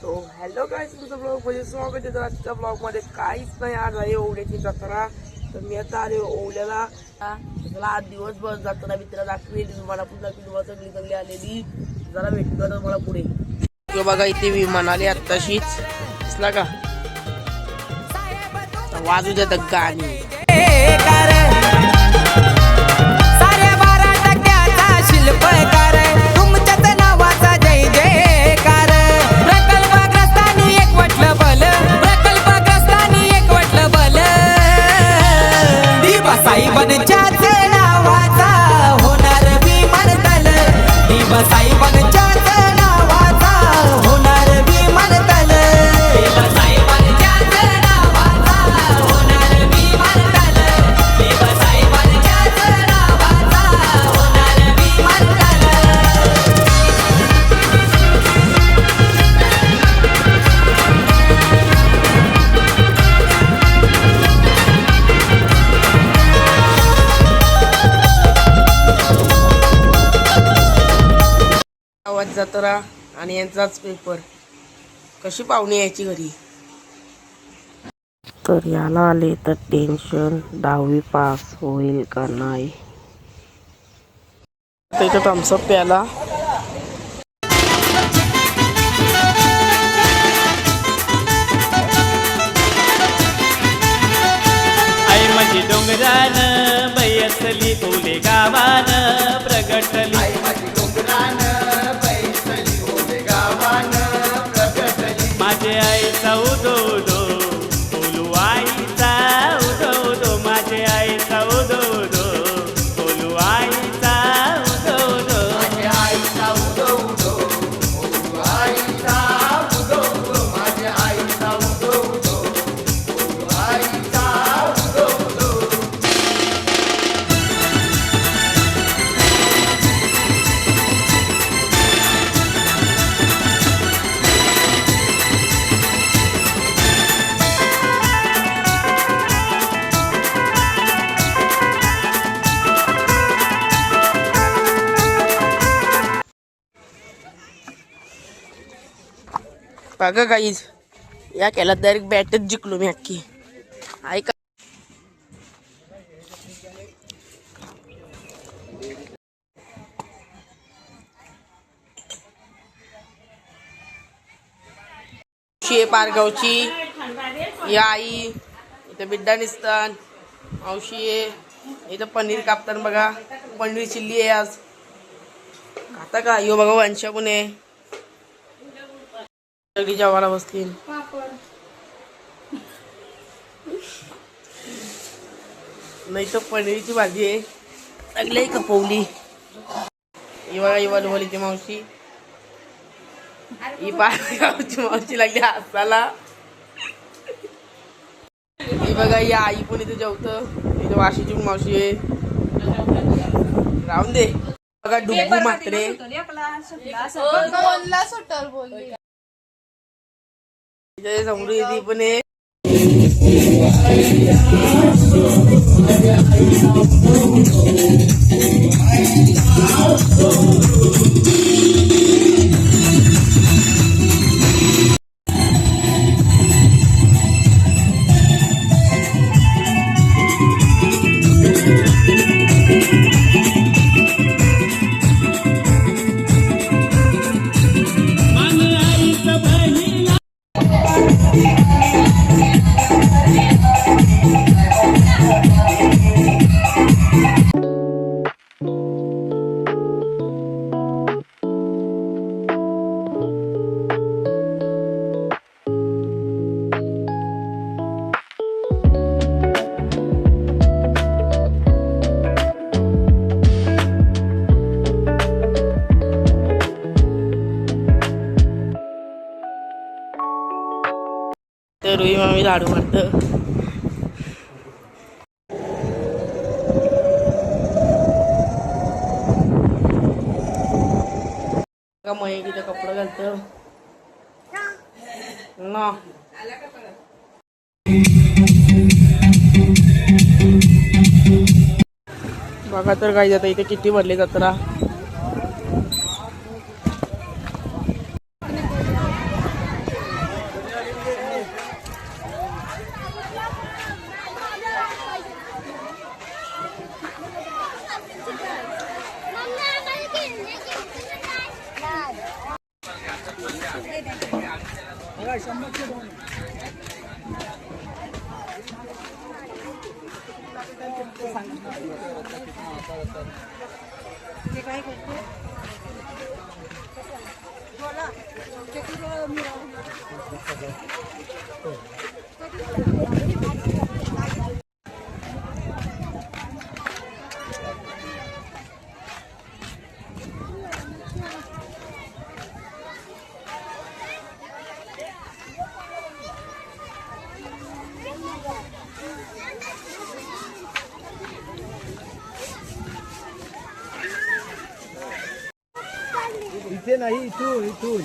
So hello गाईस, तुमचं blog मध्ये स्वागत आहे. आजच्या ब्लॉग मध्ये काहीच नाही. आज आहे ओवड्याची जत्रा. तर मी आता आले ओवड्याला. त्याला आज दिवसभर जत्रा मित्र दाखवेल, मला पण दाखवेल. सगळी चांगली आलेली जरा भेटतो तर मला पुढे बघा. इथे विमान आले आत्ताशीच, दिसला का? वाजू द्या दग्गा आणि साऱ्या 12% शिल्पकार तुमच्याच नावाचा जय जयकार. प्रकल्पग्रस्तांनी एकवटलं बल, प्रकल्पग्रस्तांनी एकवटलं बल. दिवासाहेबांच्याच नावाचा होणार विमानतळ, दिवासाहेबांच्याच नावाचा होणार विमानतळ, दिवासाहेबांच्याच नावाचा होणार विमानतळ, दिवासाहेबांच्याच नावाचा होणार विमानतळ. आवाज जत्रा आणि यांचाच पेपर. कशी पाहुणे यायची घरी. तर याला आले तर टेन्शन, 10वी पास होईल का नाही. त्याच्यात थम्सअप प्याला. आई माझी डोंगरान बैसली फुले गावान प्रगटली. आई माझी डोंगरान बैसली फुले गावान प्रगटली. माझे आईचा उदो उदो बोलू आईचा उदो उदो. माझे आईचा उदो उदो बोलू आईचा उदो उदो. माझे आईचा उदो उदो बोलू आईचा उदो उदो. माझे आईचा उदो उदो बोलू आईचा उदो उदो. बघा गाईज, या केला डायरेक्ट बॅटच जिंकलो मी अख्खी. ऐका, पारगावची या आई इथं बिड्डा निसतान मावशी आहे. इथं पनीर कापताना बघा, पनीर चिल्ली आहे आज. आता का यो बघा, वंशा पण आहे. सगळी जेवायला बसली. नाही तर पनीरची भाजी आहे, सगळी खपवली. ही बघा, ही वलवलीची मावशी, ही पारगावची मावशी लागली हसायला. ही बघा, ही आई पण इथे जेवतं. इथे वाशीची मावशी आहे. राहून दे. बघा डुग्गू मात्रे, समृद्धी पण आहे. रुई मामी झाडू मारत. मये तिथे कपडे घालत ना. बघा तर काय जातं इथे किती भरले जत्रा. इथे नाही, इथून इथून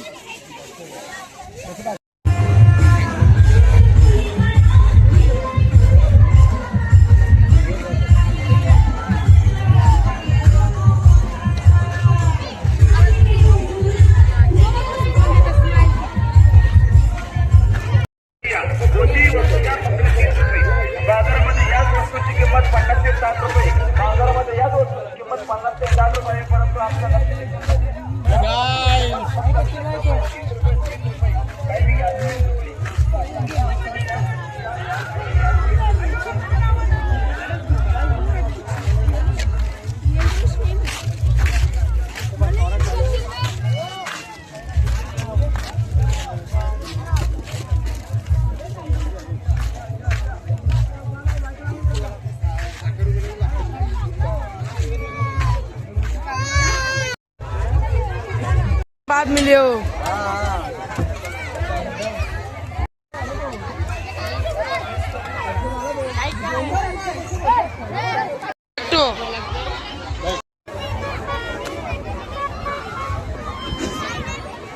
बाजारामध्ये याच वस्तूची किंमत 50 ते 60 रुपये. बाजारामध्ये याच वस्तूची किंमत 50 ते 60 रुपये. परंतु आपल्याला बाद मिले हो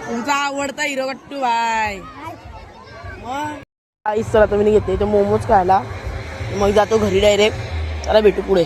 तुमचा आवडता हिरो गट्टू भाई. मग चला तुम्ही घेते ते मोमोज खायला, मग जातो घरी डायरेक्ट. चला भेटू पुढे.